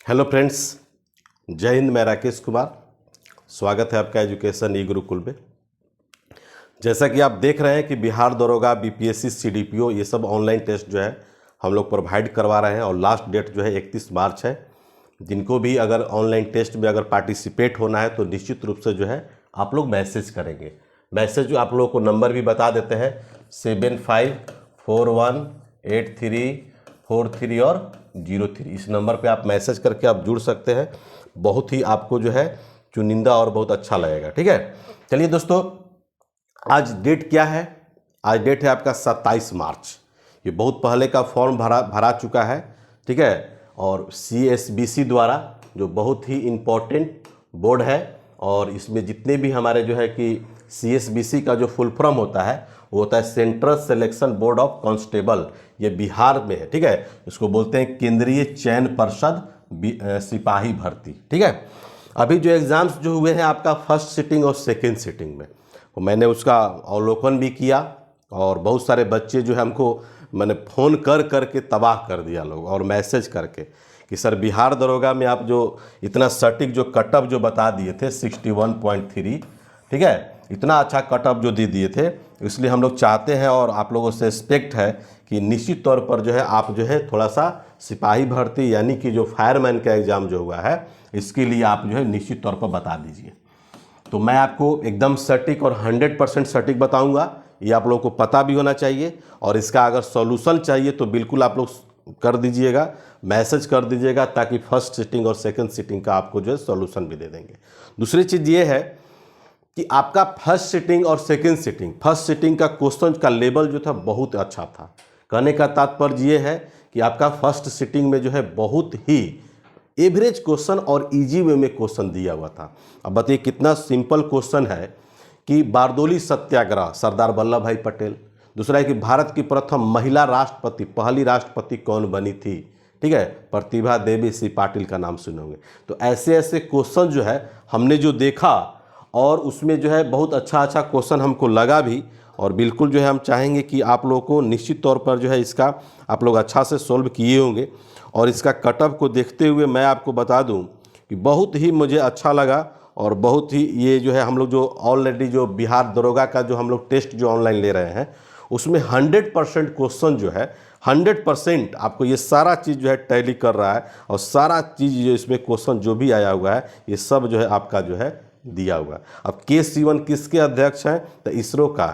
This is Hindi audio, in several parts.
हेलो फ्रेंड्स, जय हिंद। मैं राकेश कुमार, स्वागत है आपका एजुकेशन ई गुरुकुल में। जैसा कि आप देख रहे हैं कि बिहार दरोगा, बीपीएससी, सीडीपीओ ये सब ऑनलाइन टेस्ट जो है हम लोग प्रोवाइड करवा रहे हैं और लास्ट डेट जो है 31 मार्च है। जिनको भी अगर ऑनलाइन टेस्ट में अगर पार्टिसिपेट होना है तो निश्चित रूप से जो है आप लोग मैसेज करेंगे। मैसेज जो आप लोगों को नंबर भी बता देते हैं 75418343 और 03। इस नंबर पे आप मैसेज करके आप जुड़ सकते हैं। बहुत ही आपको जो है चुनिंदा और बहुत अच्छा लगेगा। ठीक है, चलिए दोस्तों, आज डेट क्या है? आज डेट है आपका 27 मार्च। ये बहुत पहले का फॉर्म भरा चुका है। ठीक है, और CSBC द्वारा, जो बहुत ही इम्पोर्टेंट बोर्ड है, और इसमें जितने भी हमारे जो है कि CSBC का जो फुल फॉर्म होता है वो होता है central selection board of constable. ये बिहार में है। ठीक है, इसको बोलते हैं केंद्रीय चयन पर्षद सिपाही भर्ती। ठीक है, अभी जो एग्ज़ाम्स जो हुए हैं आपका फर्स्ट सिटिंग और सेकेंड सिटिंग में, तो मैंने उसका अवलोकन भी किया और बहुत सारे बच्चे जो है हमको मैंने फ़ोन करके तबाह कर दिया लोग, और मैसेज करके कि सर बिहार दरोगा में आप जो इतना सटीक जो कटअप जो बता दिए थे 61.3, ठीक है, इतना अच्छा कटअप जो दे दिए थे, इसलिए हम लोग चाहते हैं और आप लोगों से एक्सपेक्ट है कि निश्चित तौर पर जो है आप जो है थोड़ा सा सिपाही भर्ती यानी कि जो फायरमैन का एग्ज़ाम जो हुआ है इसके लिए आप जो है निश्चित तौर पर बता दीजिए। तो मैं आपको एकदम सटीक और 100% सटीक बताऊंगा। ये आप लोगों को पता भी होना चाहिए, और इसका अगर सॉल्यूशन चाहिए तो बिल्कुल आप लोग कर दीजिएगा, मैसेज कर दीजिएगा, ताकि फर्स्ट सिटिंग और सेकंड सिटिंग का आपको जो है सॉल्यूशन भी दे देंगे। दूसरी चीज़ ये है कि आपका फर्स्ट सिटिंग और सेकंड सिटिंग, फर्स्ट सिटिंग का क्वेश्चन का लेवल जो था बहुत अच्छा था। कहने का तात्पर्य ये है कि आपका फर्स्ट सिटिंग में जो है बहुत ही एवरेज क्वेश्चन और इजी वे में क्वेश्चन दिया हुआ था। अब बताइए कितना सिंपल क्वेश्चन है कि बारदोली सत्याग्रह सरदार वल्लभ भाई पटेल। दूसरा है कि भारत की प्रथम महिला राष्ट्रपति, पहली राष्ट्रपति कौन बनी थी? ठीक है, प्रतिभा देवी सिंह पाटिल का नाम सुने होंगे। तो ऐसे ऐसे क्वेश्चन जो है हमने जो देखा, और उसमें जो है बहुत अच्छा क्वेश्चन हमको लगा भी, और बिल्कुल जो है हम चाहेंगे कि आप लोगों को निश्चित तौर पर जो है इसका आप लोग अच्छा से सॉल्व किए होंगे। और इसका कटअप को देखते हुए मैं आपको बता दूं कि बहुत ही मुझे अच्छा लगा, और बहुत ही ये जो है हम लोग जो ऑलरेडी जो बिहार दरोगा का जो हम लोग टेस्ट जो ऑनलाइन ले रहे हैं उसमें 100% क्वेश्चन जो है 100% आपको ये सारा चीज़ जो है टैली कर रहा है, और सारा चीज़ जो इसमें क्वेश्चन जो भी आया हुआ है ये सब जो है आपका जो है दिया हुआ है। अब K-Sivan किसके अध्यक्ष हैं? तो इसरो का।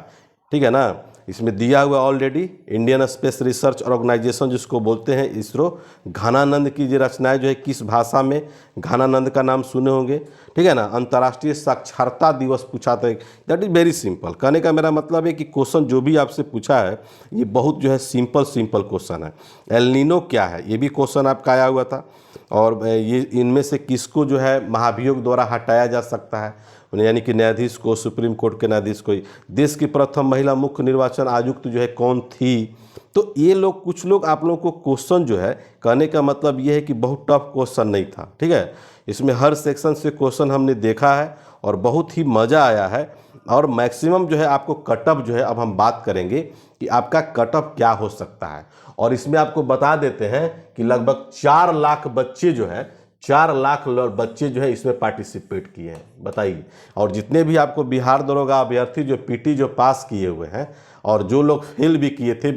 ठीक है ना, इसमें दिया हुआ already Indian space research organisation जिसको बोलते हैं इसरो। घनानंद की जो रचनाएं जो है किस भाषा में? घनानंद का नाम सुने होंगे। ठीक है ना। अंतर्राष्ट्रीय साक्षरता दिवस पूछा था, दैट इज़ वेरी सिंपल। कहने का मेरा मतलब है कि क्वेश्चन जो भी आपसे पूछा है ये बहुत जो है सिंपल क्वेश्चन है। एल नीनो क्या है, ये भी क्वेश्चन आपका आया हुआ था। और ये इनमें से किसको जो है महाभियोग द्वारा हटाया जा सकता है, यानी कि न्यायाधीश को, सुप्रीम कोर्ट के न्यायाधीश को। देश की प्रथम महिला मुख्य निर्वाचन आयुक्त जो है कौन थी? तो ये लोग कुछ लोग आप लोगों को क्वेश्चन जो है, कहने का मतलब ये है कि बहुत टफ क्वेश्चन नहीं था। ठीक है, इसमें हर सेक्शन से क्वेश्चन हमने देखा है और बहुत ही मज़ा आया है। और मैक्सिमम जो है आपको कटअप जो है, अब हम बात करेंगे कि आपका कटअप क्या हो सकता है। और इसमें आपको बता देते हैं कि लगभग 4 लाख बच्चे जो है, 4 लाख बच्चे जो है इसमें पार्टिसिपेट किए हैं, बताइए। और जितने भी आपको बिहार दरोगा अभ्यर्थी जो पीटी जो पास किए हुए हैं, और जो लोग फेल भी किए थे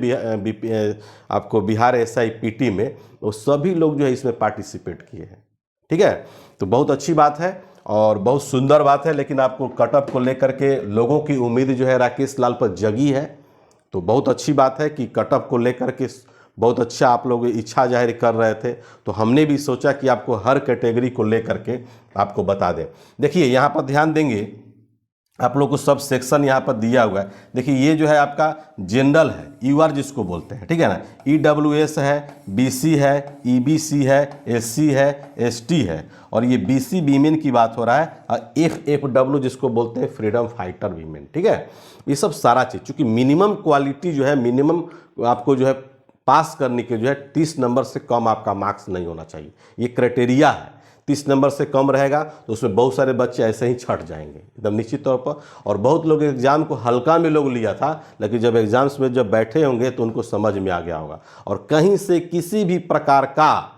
आपको बिहार SI पीटी में, वो सभी लोग जो है इसमें पार्टिसिपेट किए हैं। ठीक है, तो बहुत अच्छी बात है और बहुत सुंदर बात है। लेकिन आपको कटअप को लेकर के लोगों की उम्मीद जो है राकेश लाल पर जगी है, तो बहुत अच्छी बात है कि कटअप को लेकर के बहुत अच्छा आप लोग इच्छा जाहिर कर रहे थे। तो हमने भी सोचा कि आपको हर कैटेगरी को लेकर के आपको बता दें। देखिए यहाँ पर ध्यान देंगे, आप लोग को सब सेक्शन यहाँ पर दिया हुआ है। देखिए ये जो है आपका जनरल है, UR जिसको बोलते हैं। ठीक है ना, EWS है, BC है, EBC है, SC है, ST है, और ये BC वीमेन की बात हो रहा है, और FFW जिसको बोलते हैं फ्रीडम फाइटर वीमेन। ठीक है, ये सब सारा चीज़, चूँकि मिनिमम क्वालिटी जो है, मिनिमम आपको जो है पास करने के जो है 30 नंबर से कम आपका मार्क्स नहीं होना चाहिए। ये क्राइटेरिया है। 30 नंबर से कम रहेगा तो उसमें बहुत सारे बच्चे ऐसे ही छट जाएंगे एकदम निश्चित तौर पर। और बहुत लोग एग्ज़ाम को हल्का में लोग लिया था, लेकिन जब एग्ज़ाम्स में जब बैठे होंगे तो उनको समझ में आ गया होगा। और कहीं से किसी भी प्रकार का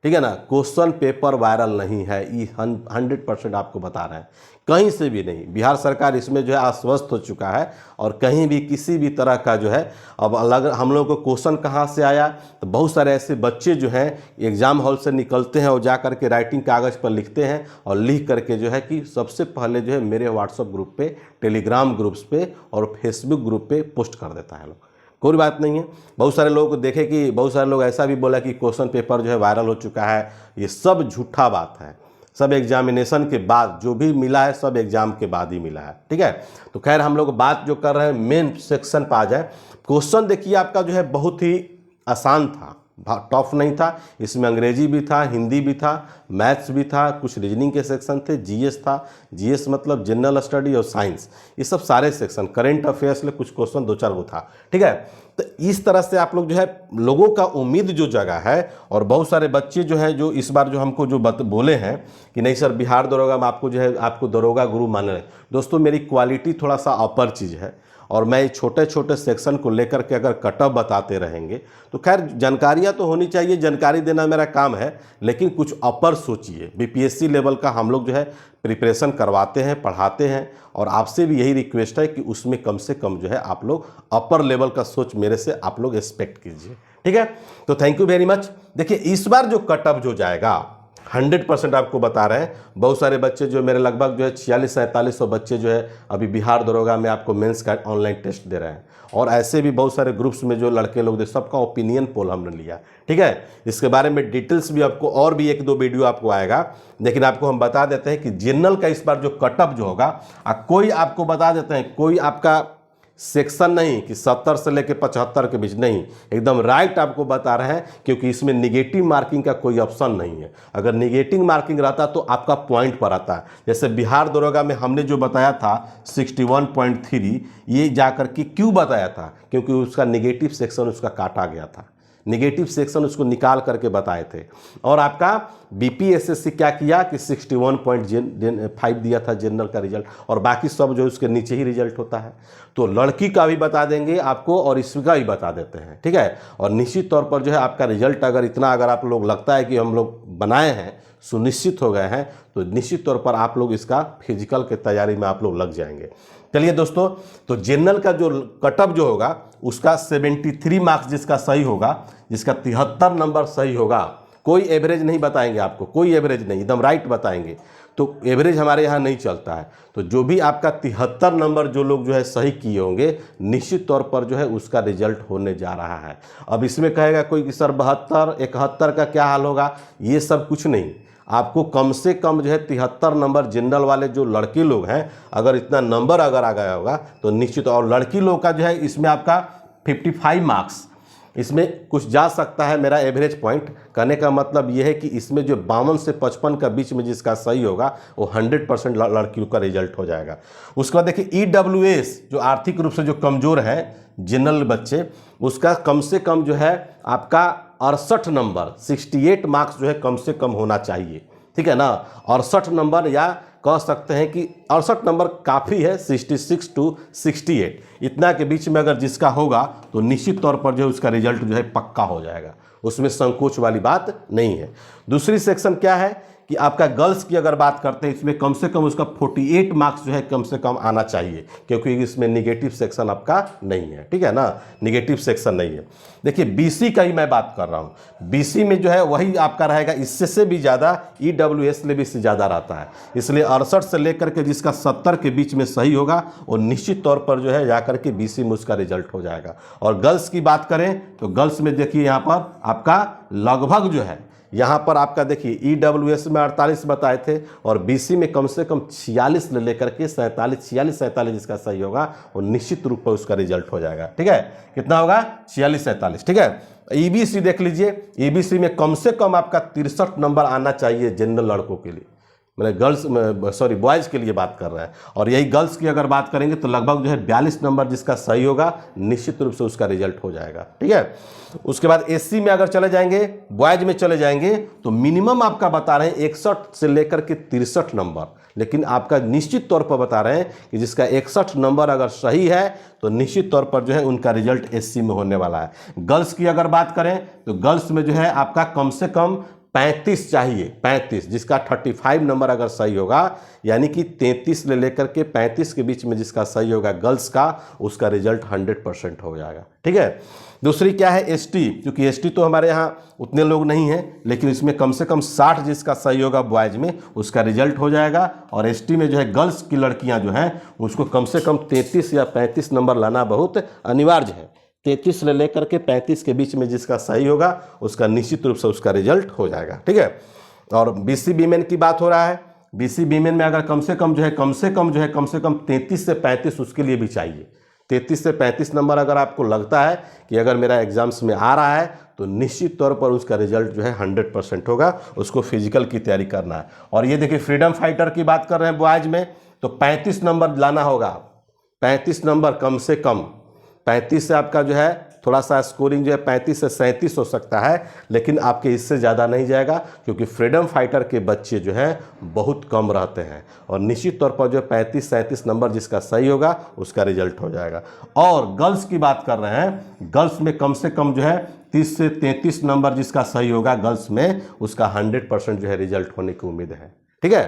ठीक है ना। क्वेश्चन पेपर वायरल नहीं है, ये 100% आपको बता रहे हैं, कहीं से भी नहीं। बिहार सरकार इसमें जो है आश्वस्त हो चुका है और कहीं भी किसी भी तरह का जो है, अब अलग हम लोग को क्वेश्चन कहाँ से आया, तो बहुत सारे ऐसे बच्चे जो हैं एग्ज़ाम हॉल से निकलते हैं और जा करके राइटिंग कागज़ पर लिखते हैं और लिख करके जो है कि सबसे पहले जो है मेरे व्हाट्सएप ग्रुप पे, टेलीग्राम ग्रुप्स पे और फेसबुक ग्रुप पे पोस्ट कर देता है लोग। कोई बात नहीं है। बहुत सारे लोग को देखे कि बहुत सारे लोग ऐसा भी बोला कि क्वेश्चन पेपर जो है वायरल हो चुका है, ये सब झूठा बात है। सब एग्जामिनेशन के बाद जो भी मिला है सब एग्जाम के बाद ही मिला है, ठीक है। तो खैर हम लोग बात जो कर रहे हैं मेन सेक्शन पर आ जाए। क्वेश्चन देखिए आपका जो है बहुत ही आसान था, टफ नहीं था। इसमें अंग्रेजी भी था, हिंदी भी था, मैथ्स भी था, कुछ रीजनिंग के सेक्शन थे, जीएस था, जीएस मतलब जनरल स्टडी और साइंस, ये सब सारे सेक्शन, करंट अफेयर्स में कुछ क्वेश्चन 2-4 वो था, ठीक है। तो इस तरह से आप लोग जो है लोगों का उम्मीद जो जगह है, और बहुत सारे बच्चे जो हैं जो इस बार जो हमको जो बोले हैं कि नहीं सर बिहार दरोगा में आपको जो है आपको दरोगा गुरु मान रहे हैं। दोस्तों मेरी क्वालिटी थोड़ा सा अपर चीज़ है और मैं छोटे छोटे सेक्शन को लेकर के अगर कटअप बताते रहेंगे तो खैर जानकारियाँ तो होनी चाहिए, जानकारी देना मेरा काम है, लेकिन कुछ अपर सोचिए। बीपीएससी लेवल का हम लोग जो है प्रिपरेशन करवाते हैं, पढ़ाते हैं, और आपसे भी यही रिक्वेस्ट है कि उसमें कम से कम जो है आप लोग अपर लेवल का सोच मेरे से आप लोग एक्सपेक्ट कीजिए, ठीक है। तो थैंक यू वेरी मच। देखिए इस बार जो कटअप जो जाएगा 100% आपको बता रहे हैं। बहुत सारे बच्चे जो मेरे लगभग जो है 4600-4700 बच्चे जो है अभी बिहार दरोगा में आपको मेंस का ऑनलाइन टेस्ट दे रहे हैं, और ऐसे भी बहुत सारे ग्रुप्स में जो लड़के लोग थे सबका ओपिनियन पोल हमने लिया, ठीक है। इसके बारे में डिटेल्स भी आपको और भी 1-2 वीडियो आपको आएगा, लेकिन आपको हम बता देते हैं कि जनरल का इस बार जो कटअप जो होगा, कोई आपको बता देते हैं कोई आपका सेक्शन नहीं कि 70 से लेकर 75 के बीच, नहीं, एकदम राइट आपको बता रहे हैं, क्योंकि इसमें निगेटिव मार्किंग का कोई ऑप्शन नहीं है। अगर निगेटिव मार्किंग रहता तो आपका पॉइंट पर आता है। जैसे बिहार दरोगा में हमने जो बताया था 61.3, ये जाकर के क्यों बताया था, क्योंकि उसका निगेटिव सेक्शन उसका काटा गया था, निगेटिव सेक्शन उसको निकाल करके बताए थे। और आपका बीपीएसएससी क्या किया कि 61.5 दिया था जनरल का रिजल्ट, और बाकी सब जो उसके नीचे ही रिजल्ट होता है। तो लड़की का भी बता देंगे आपको और इसका भी बता देते हैं, ठीक है। और निश्चित तौर पर जो है आपका रिजल्ट अगर इतना अगर आप लोग लगता है कि हम लोग बनाए हैं, सुनिश्चित हो गए हैं, तो निश्चित तौर पर आप लोग इसका फिजिकल की तैयारी में आप लोग लग जाएंगे। चलिए दोस्तों, तो जनरल का जो कटअप जो होगा उसका 73 मार्क्स जिसका सही होगा, जिसका 73 नंबर सही होगा, कोई एवरेज नहीं बताएंगे आपको, कोई एवरेज नहीं, एकदम राइट बताएंगे। तो एवरेज हमारे यहाँ नहीं चलता है। तो जो भी आपका 73 नंबर जो लोग जो है सही किए होंगे, निश्चित तौर पर जो है उसका रिजल्ट होने जा रहा है। अब इसमें कहेगा कोई कि सर 72, 71 का क्या हाल होगा, ये सब कुछ नहीं। आपको कम से कम जो है 73 नंबर जनरल वाले जो लड़के लोग हैं, अगर इतना नंबर अगर आ गया होगा तो निश्चित, और लड़की लोग का जो है इसमें आपका 55 मार्क्स, इसमें कुछ जा सकता है। मेरा एवरेज पॉइंट कहने का मतलब ये है कि इसमें जो 52 से 55 का बीच में जिसका सही होगा वो 100% लड़कियों का रिजल्ट हो जाएगा। उसके बाद देखिए EWS जो आर्थिक रूप से जो कमज़ोर है जनरल बच्चे, उसका कम से कम जो है आपका 68 नंबर 68 मार्क्स जो है कम से कम होना चाहिए, ठीक है ना। 68 नंबर, या कह सकते हैं कि 68 नंबर काफ़ी है, 66 to 68 इतना के बीच में अगर जिसका होगा तो निश्चित तौर पर जो है उसका रिजल्ट जो है पक्का हो जाएगा, उसमें संकोच वाली बात नहीं है। दूसरी सेक्शन क्या है कि आपका गर्ल्स की अगर बात करते हैं, इसमें कम से कम उसका 48 मार्क्स जो है कम से कम आना चाहिए, क्योंकि इसमें निगेटिव सेक्शन आपका नहीं है, ठीक है ना, निगेटिव सेक्शन नहीं है। देखिए बीसी का ही मैं बात कर रहा हूँ, बीसी में जो है वही आपका रहेगा, इससे से भी ज़्यादा EWS लेवल से ज़्यादा रहता है। इसलिए 68 से लेकर के जिसका 70 के बीच में सही होगा वो निश्चित तौर पर जो है जाकर के बीसी में उसका रिजल्ट हो जाएगा। और गर्ल्स की बात करें तो गर्ल्स में देखिए यहाँ पर आपका लगभग जो है, यहाँ पर आपका देखिए EWS में 48 बताए थे और BC में कम से कम 46 ले लेकर के 46 जिसका सही होगा वो निश्चित रूप पर उसका रिजल्ट हो जाएगा, ठीक है। कितना होगा 46-47, ठीक है। EBC देख लीजिए, EBC में कम से कम आपका 63 नंबर आना चाहिए जनरल लड़कों के लिए, मैंने गर्ल्स सॉरी बॉयज़ के लिए बात कर रहा है। और यही गर्ल्स की अगर बात करेंगे तो लगभग जो है 42 नंबर जिसका सही होगा निश्चित रूप से उसका रिजल्ट हो जाएगा, ठीक है। उसके बाद SC में अगर चले जाएंगे, बॉयज में चले जाएंगे तो मिनिमम आपका बता रहे हैं 61 से लेकर के 63 नंबर, लेकिन आपका निश्चित तौर पर बता रहे हैं कि जिसका 61 नंबर अगर सही है तो निश्चित तौर पर जो है उनका रिजल्ट SC में होने वाला है। गर्ल्स की अगर बात करें तो गर्ल्स में जो है आपका कम से कम 35 चाहिए, 35, जिसका 35 नंबर अगर सही होगा, यानी कि 33 से लेकर के 35 के बीच में जिसका सही होगा गर्ल्स का, उसका रिजल्ट 100% हो जाएगा। ठीक है। दूसरी क्या है, एसटी, क्योंकि एसटी तो हमारे यहाँ उतने लोग नहीं हैं, लेकिन इसमें कम से कम 60 जिसका सही होगा बॉयज में, उसका रिजल्ट हो जाएगा। और एसटी में जो है गर्ल्स की लड़कियां जो हैं उसको कम से कम 33 या 35 नंबर लाना बहुत अनिवार्य है। 33 से लेकर के 35 के बीच में जिसका सही होगा उसका निश्चित रूप से उसका रिजल्ट हो जाएगा। ठीक है। और बीसी वीमेन की बात हो रहा है, बीसी वीमेन में अगर कम से कम 33 से 35 उसके लिए भी चाहिए। 33 से 35 नंबर अगर आपको लगता है कि अगर मेरा एग्जाम्स में आ रहा है तो निश्चित तौर पर उसका रिजल्ट जो है 100% होगा। उसको फिजिकल की तैयारी करना है। और ये देखिए फ्रीडम फाइटर की बात कर रहे हैं बॉयज में, तो 35 नंबर लाना होगा। 35 नंबर कम से कम, 35 से आपका जो है थोड़ा सा स्कोरिंग जो है 35 से 37 हो सकता है, लेकिन आपके इससे ज़्यादा नहीं जाएगा, क्योंकि फ्रीडम फाइटर के बच्चे जो हैं बहुत कम रहते हैं। और निश्चित तौर पर जो 35-37 नंबर जिसका सही होगा उसका रिजल्ट हो जाएगा। और गर्ल्स की बात कर रहे हैं, गर्ल्स में कम से कम जो है 30 से 33 नंबर जिसका सही होगा गर्ल्स में, उसका 100% जो है रिजल्ट होने की उम्मीद है। ठीक है।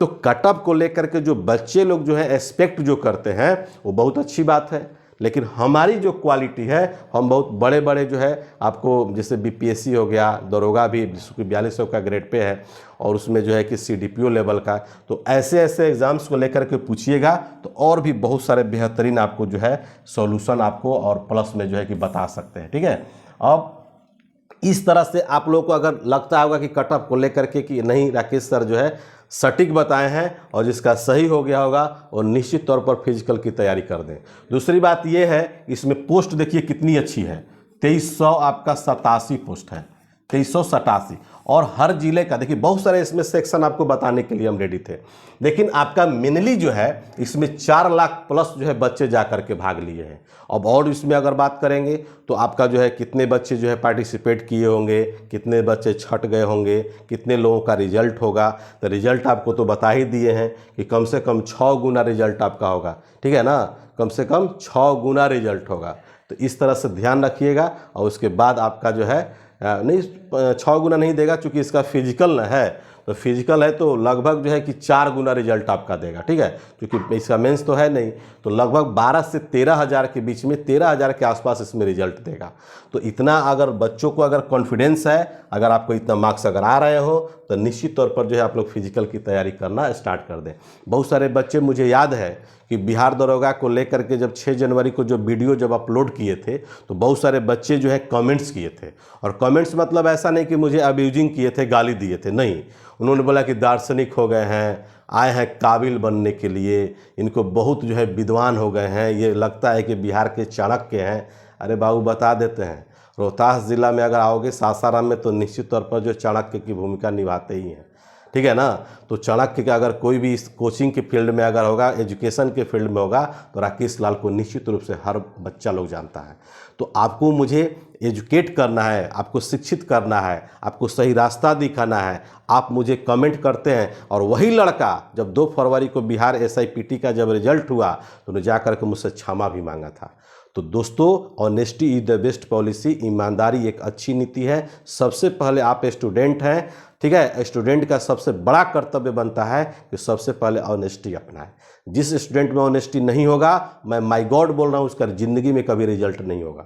तो कटअप को लेकर के जो बच्चे लोग जो है एक्सपेक्ट जो करते हैं वो बहुत अच्छी बात है, लेकिन हमारी जो क्वालिटी है, हम बहुत बड़े बड़े जो है आपको, जैसे बीपीएससी हो गया, दरोगा भी 4200 का ग्रेड पे है, और उसमें जो है कि सीडीपीओ लेवल का, तो ऐसे ऐसे एग्जाम्स को लेकर के पूछिएगा तो और भी बहुत सारे बेहतरीन आपको जो है सॉल्यूशन आपको और प्लस में जो है कि बता सकते हैं। ठीक है। अब इस तरह से आप लोगों को अगर लगता होगा कि कटअप को लेकर के कि नहीं राकेश सर जो है सटीक बताए हैं और जिसका सही हो गया होगा, और निश्चित तौर पर फिजिकल की तैयारी कर दें। दूसरी बात यह है, इसमें पोस्ट देखिए कितनी अच्छी है, 2300 आपका 87 पोस्ट है, 2387। और हर जिले का देखिए बहुत सारे इसमें सेक्शन आपको बताने के लिए हम रेडी थे, लेकिन आपका मिनली जो है इसमें 4 लाख प्लस जो है बच्चे जा कर के भाग लिए हैं। अब और इसमें अगर बात करेंगे तो आपका जो है कितने बच्चे जो है पार्टिसिपेट किए होंगे, कितने बच्चे छट गए होंगे, कितने लोगों का रिजल्ट होगा, तो रिजल्ट आपको तो बता ही दिए हैं कि कम से कम 6 गुना रिजल्ट आपका होगा। ठीक है ना, कम से कम 6 गुना रिजल्ट होगा। तो इस तरह से ध्यान रखिएगा। और उसके बाद आपका जो है नहीं 6 गुना नहीं देगा, चूँकि इसका फिजिकल ना है, तो फिजिकल है तो लगभग जो है कि 4 गुना रिजल्ट आपका देगा। ठीक है, क्योंकि इसका मेंस तो है नहीं, तो लगभग 12 से 13 हज़ार के बीच में, 13 हज़ार के आसपास इसमें रिजल्ट देगा। तो इतना अगर बच्चों को अगर कॉन्फिडेंस है, अगर आपको इतना मार्क्स अगर आ रहे हो, तो निश्चित तौर पर जो है आप लोग फिजिकल की तैयारी करना स्टार्ट कर दें। बहुत सारे बच्चे, मुझे याद है कि बिहार दरोगा को लेकर के जब 6 जनवरी को जो वीडियो जब अपलोड किए थे, तो बहुत सारे बच्चे जो है कमेंट्स किए थे। और कमेंट्स मतलब ऐसा नहीं कि मुझे अब्यूजिंग किए थे, गाली दिए थे, नहीं। उन्होंने बोला कि दार्शनिक हो गए हैं, आए हैं काबिल बनने के लिए, इनको बहुत जो है विद्वान हो गए हैं, ये लगता है कि बिहार के चाणक्य हैं। अरे बाबू बता देते हैं, रोहतास ज़िला में अगर आओगे, सासाराम में, तो निश्चित तौर पर जो चाणक्य की भूमिका निभाते ही हैं। ठीक है ना। तो चाणक्य का अगर कोई भी इस कोचिंग के फील्ड में अगर होगा, एजुकेशन के फील्ड में होगा, तो राकेश लाल को निश्चित रूप से हर बच्चा लोग जानता है। तो आपको मुझे एजुकेट करना है, आपको शिक्षित करना है, आपको सही रास्ता दिखाना है। आप मुझे कमेंट करते हैं, और वही लड़का जब 2 फरवरी को बिहार SIPT का जब रिजल्ट हुआ तो उन्हें जा कर के मुझसे क्षमा भी मांगा था। तो दोस्तों, honesty is the best policy, ईमानदारी एक अच्छी नीति है। सबसे पहले आप स्टूडेंट हैं, ठीक है, स्टूडेंट का सबसे बड़ा कर्तव्य बनता है कि सबसे पहले ऑनेस्टी अपनाए। जिस स्टूडेंट में ऑनेस्टी नहीं होगा, मैं माय गॉड बोल रहा हूँ, उसका ज़िंदगी में कभी रिजल्ट नहीं होगा,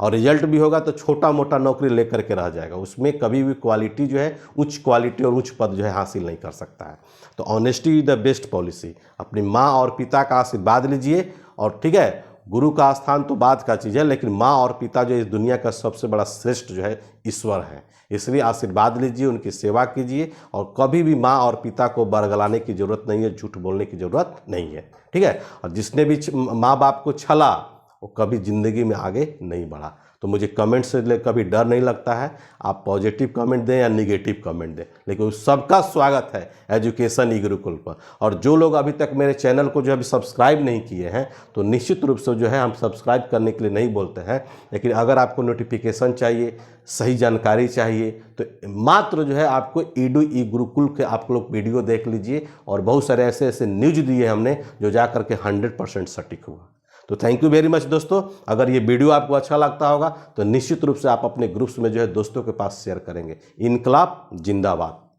और रिजल्ट भी होगा तो छोटा मोटा नौकरी लेकर के रह जाएगा, उसमें कभी भी क्वालिटी जो है, उच्च क्वालिटी और उच्च पद जो है हासिल नहीं कर सकता है। तो honesty is the best policy. अपनी माँ और पिता का आशीर्वाद लीजिए, और ठीक है, गुरु का स्थान तो बाद का चीज़ है, लेकिन माँ और पिता जो इस दुनिया का सबसे बड़ा श्रेष्ठ जो है ईश्वर है। इसलिए आशीर्वाद लीजिए, उनकी सेवा कीजिए, और कभी भी माँ और पिता को बरगलाने की ज़रूरत नहीं है, झूठ बोलने की ज़रूरत नहीं है। ठीक है। और जिसने भी माँ बाप को छला, वो कभी ज़िंदगी में आगे नहीं बढ़ा। तो मुझे कमेंट से कभी डर नहीं लगता है। आप पॉजिटिव कमेंट दें या निगेटिव कमेंट दें, लेकिन उस सबका स्वागत है एजुकेशन ई गुरुकुल पर। और जो लोग अभी तक मेरे चैनल को जो अभी सब्सक्राइब नहीं किए हैं, तो निश्चित रूप से जो है हम सब्सक्राइब करने के लिए नहीं बोलते हैं, लेकिन अगर आपको नोटिफिकेशन चाहिए, सही जानकारी चाहिए, तो मात्र जो है आपको ईडू ई गुरुकुल के आप लोग वीडियो देख लीजिए। और बहुत सारे ऐसे ऐसे न्यूज दिए हमने जो जा करके 100% सटीक हुआ। तो थैंक यू वेरी मच दोस्तों। अगर ये वीडियो आपको अच्छा लगता होगा तो निश्चित रूप से आप अपने ग्रुप्स में जो है दोस्तों के पास शेयर करेंगे। इनकलाब जिंदाबाद।